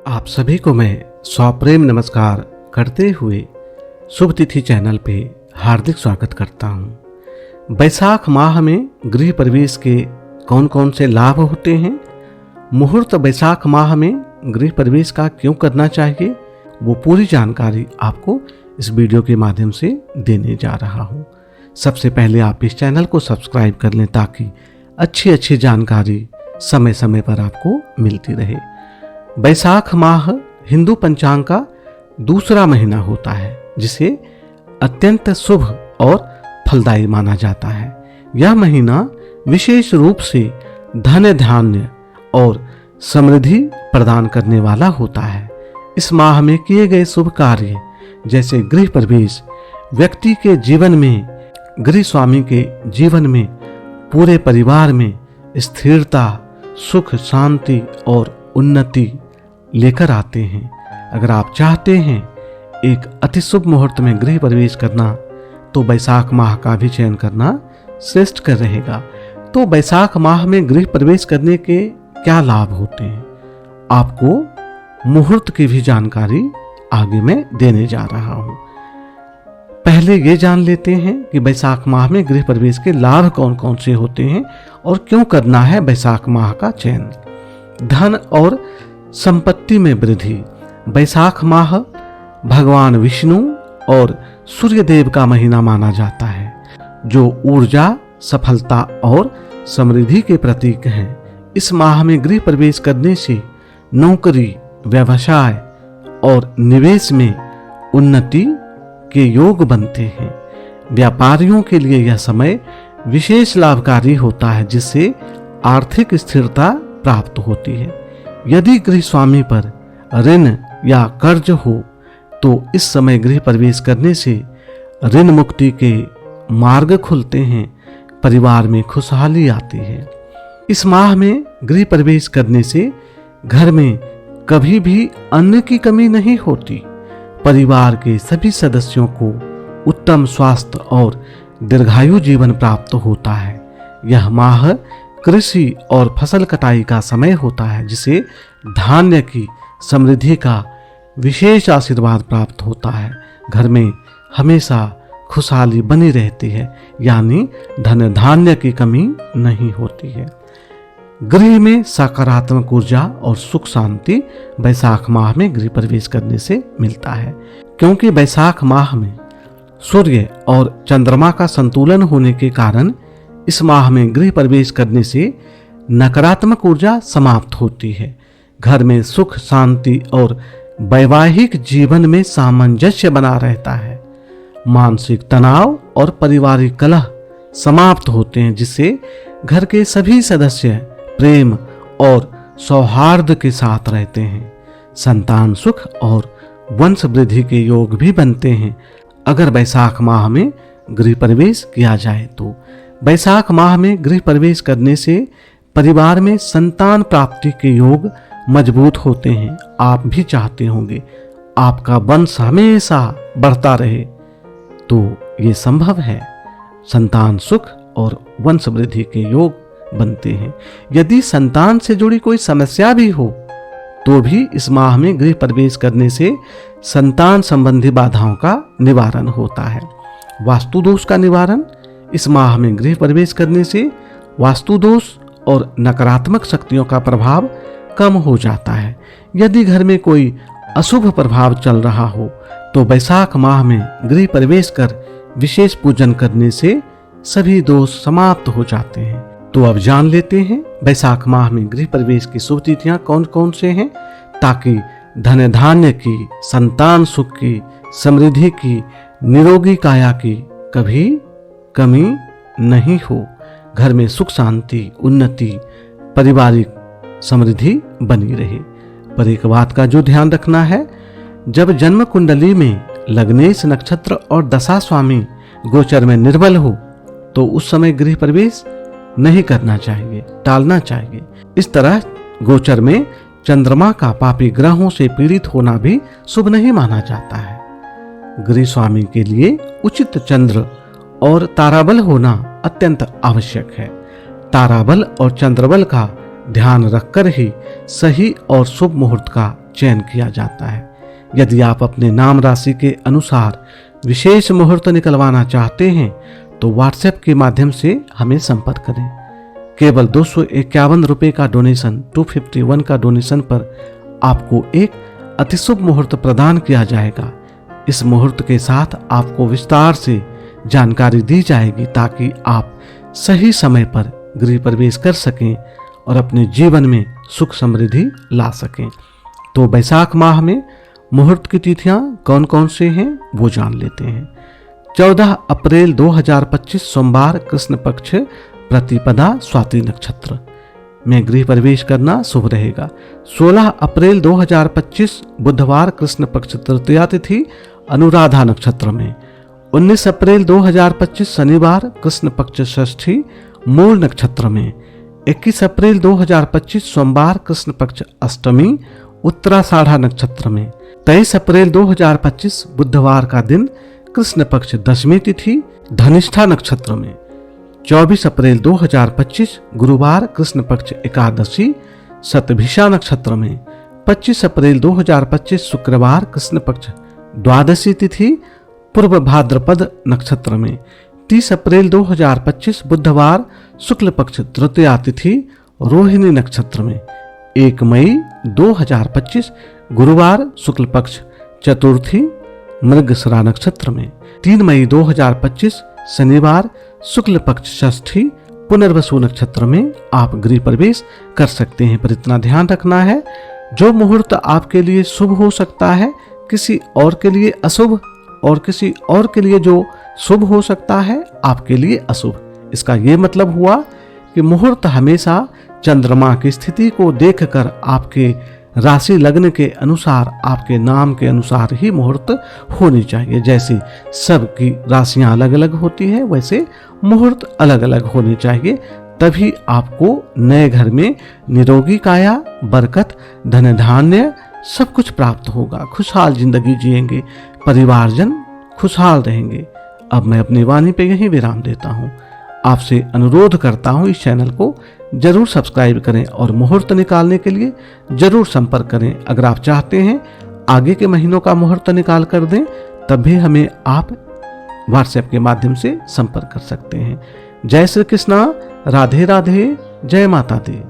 आप सभी को मैं सप्रेम नमस्कार करते हुए शुभ तिथि चैनल पे हार्दिक स्वागत करता हूँ। बैसाख माह में गृह प्रवेश के कौन कौन से लाभ होते हैं, मुहूर्त बैसाख माह में गृह प्रवेश का क्यों करना चाहिए, वो पूरी जानकारी आपको इस वीडियो के माध्यम से देने जा रहा हूँ। सबसे पहले आप इस चैनल को सब्सक्राइब कर लें ताकि अच्छी जानकारी समय समय पर आपको मिलती रहे। बैसाख माह हिंदू पंचांग का दूसरा महीना होता है, जिसे अत्यंत शुभ और फलदायी माना जाता है। यह महीना विशेष रूप से धन धान्य और समृद्धि प्रदान करने वाला होता है। इस माह में किए गए शुभ कार्य जैसे गृह प्रवेश व्यक्ति के जीवन में, गृह स्वामी के जीवन में, पूरे परिवार में स्थिरता, सुख, शांति और उन्नति लेकर आते हैं। अगर आप चाहते हैं एक अति शुभ मुहूर्त में गृह प्रवेश करना, तो बैसाख माह का भी चयन करना श्रेष्ठ कर रहेगा। तो बैसाख माह में गृह प्रवेश करने के क्या लाभ होते हैं, आपको मुहूर्त की भी जानकारी आगे मैं देने जा रहा हूं। पहले ये जान लेते हैं कि बैसाख माह में गृह प्रवेश के लाभ कौन कौन से होते हैं और क्यों करना है बैसाख माह का चयन। धन और संपत्ति में वृद्धि। बैसाख माह भगवान विष्णु और सूर्य देव का महीना माना जाता है, जो ऊर्जा, सफलता और समृद्धि के प्रतीक हैं। इस माह में गृह प्रवेश करने से नौकरी, व्यवसाय और निवेश में उन्नति के योग बनते हैं। व्यापारियों के लिए यह समय विशेष लाभकारी होता है, जिससे आर्थिक स्थिरता प्राप्त होती है। यदि गृह स्वामी पर ऋण या कर्ज हो तो इस समय गृह प्रवेश करने से ऋण मुक्ति के मार्ग खुलते हैं, परिवार में खुशहाली आती है। इस माह में गृह प्रवेश करने से घर में कभी भी अन्न की कमी नहीं होती। परिवार के सभी सदस्यों को उत्तम स्वास्थ्य और दीर्घायु जीवन प्राप्त होता है। यह माह कृषि और फसल कटाई का समय होता है, जिसे धान्य की समृद्धि का विशेष आशीर्वाद प्राप्त होता है। घर में हमेशा खुशहाली बनी रहती है, यानी धन धान्य की कमी नहीं होती है। गृह में सकारात्मक ऊर्जा और सुख शांति बैसाख माह में गृह प्रवेश करने से मिलता है, क्योंकि बैसाख माह में सूर्य और चंद्रमा का संतुलन होने के कारण इस माह में गृह प्रवेश करने से नकारात्मक ऊर्जा समाप्त होती है। घर में सुख, शांति और वैवाहिक जीवन में सामंजस्य बना रहता है। मानसिक तनाव और पारिवारिक कलह समाप्त होते हैं, जिससे घर के सभी सदस्य प्रेम और सौहार्द के साथ रहते हैं। संतान सुख और वंश वृद्धि के योग भी बनते हैं अगर बैसाख माह में गृह प्रवेश किया जाए तो। बैसाख माह में गृह प्रवेश करने से परिवार में संतान प्राप्ति के योग मजबूत होते हैं। आप भी चाहते होंगे आपका वंश हमेशा बढ़ता रहे, तो ये संभव है। संतान सुख और वंश वृद्धि के योग बनते हैं। यदि संतान से जुड़ी कोई समस्या भी हो तो भी इस माह में गृह प्रवेश करने से संतान संबंधी बाधाओं का निवारण होता है। वास्तु दोष का निवारण। इस माह में गृह प्रवेश करने से वास्तु दोष और नकारात्मक शक्तियों का प्रभाव कम हो जाता है। यदि घर में कोई अशुभ प्रभाव चल रहा हो तो बैसाख माह में गृह प्रवेश कर विशेष पूजन करने से सभी दोष समाप्त हो जाते हैं। तो अब जान लेते हैं बैसाख माह में गृह प्रवेश की शुभ तिथियां कौन कौन से हैं, ताकि धन धान्य की, संतान सुख की, समृद्धि की, निरोगी काया की कभी कमी नहीं हो। घर में सुख, शांति, उन्नति, पारिवारिक समृद्धि बनी रहे। पर एक बात का जो ध्यान रखना है, जब जन्म कुंडली में लग्नेश नक्षत्र और दशा स्वामी गोचर में निर्बल हो तो उस समय गृह प्रवेश नहीं करना चाहिए, टालना चाहिए। इस तरह गोचर में चंद्रमा का पापी ग्रहों से पीड़ित होना भी शुभ नहीं माना जाता है। गृह स्वामी के लिए उचित चंद्र और ताराबल होना अत्यंत आवश्यक है। ताराबल और चंद्रबल का ध्यान रखकर ही सही और शुभ मुहूर्त का चयन किया जाता है। यदि आप अपने नाम राशि के अनुसार विशेष मुहूर्त निकलवाना चाहते हैं तो व्हाट्सएप के माध्यम से हमें संपर्क करें। केवल 251 रुपये का डोनेशन 251 का डोनेशन पर आपको एक अतिशुभ मुहूर्त प्रदान किया जाएगा। इस मुहूर्त के साथ आपको विस्तार से जानकारी दी जाएगी ताकि आप सही समय पर गृह प्रवेश कर सकें और अपने जीवन में सुख समृद्धि ला सकें। तो बैसाख माह में मुहूर्त की तिथियां कौन कौन से हैं वो जान लेते हैं। 14 अप्रैल 2025 सोमवार कृष्ण पक्ष प्रतिपदा स्वाति नक्षत्र में गृह प्रवेश करना शुभ रहेगा। 16 अप्रैल 2025 बुधवार कृष्ण पक्ष तृतीया तिथि अनुराधा नक्षत्र में। 19 अप्रैल 2025 शनिवार कृष्ण पक्ष षष्ठी मूल नक्षत्र में। 21 अप्रैल 2025 सोमवार कृष्ण पक्ष अष्टमी उत्तराषाढ़ा नक्षत्र में। 23 अप्रैल 2025 बुधवार का दिन कृष्ण पक्ष दशमी तिथि धनिष्ठा नक्षत्र में। 24 अप्रैल 2025 गुरुवार कृष्ण पक्ष एकादशी शतभिषा नक्षत्र में। 25 अप्रैल 2025 शुक्रवार कृष्ण पक्ष द्वादशी तिथि पूर्व भाद्रपद नक्षत्र में। 30 अप्रैल 2025 बुधवार शुक्ल पक्ष तृतीया तिथि रोहिणी नक्षत्र में। 1 मई 2025 गुरुवार शुक्ल पक्ष चतुर्थी मृगशिरा नक्षत्र में। 3 मई 2025 शनिवार शुक्ल पक्ष षष्ठी पुनर्वसु नक्षत्र में आप गृह प्रवेश कर सकते हैं। पर इतना ध्यान रखना है, जो मुहूर्त आपके लिए शुभ हो सकता है किसी और के लिए अशुभ, और किसी और के लिए जो शुभ हो सकता है आपके लिए अशुभ। इसका ये मतलब हुआ कि मुहूर्त हमेशा चंद्रमा की स्थिति को देखकर आपके राशि लग्न के अनुसार, आपके नाम के अनुसार ही मुहूर्त होनी चाहिए। जैसे सबकी राशियां अलग अलग होती है वैसे मुहूर्त अलग अलग होने चाहिए, तभी आपको नए घर में निरोगी काया, बरकत, धन धान्य सब कुछ प्राप्त होगा। खुशहाल जिंदगी जिएंगे, परिवारजन खुशहाल रहेंगे। अब मैं अपनी वाणी पे यहीं विराम देता हूँ। आपसे अनुरोध करता हूँ इस चैनल को जरूर सब्सक्राइब करें और मुहूर्त निकालने के लिए जरूर संपर्क करें। अगर आप चाहते हैं आगे के महीनों का मुहूर्त निकाल कर दें तब भी हमें आप व्हाट्सएप के माध्यम से संपर्क कर सकते हैं। जय श्री कृष्णा, राधे राधे, जय माता दी।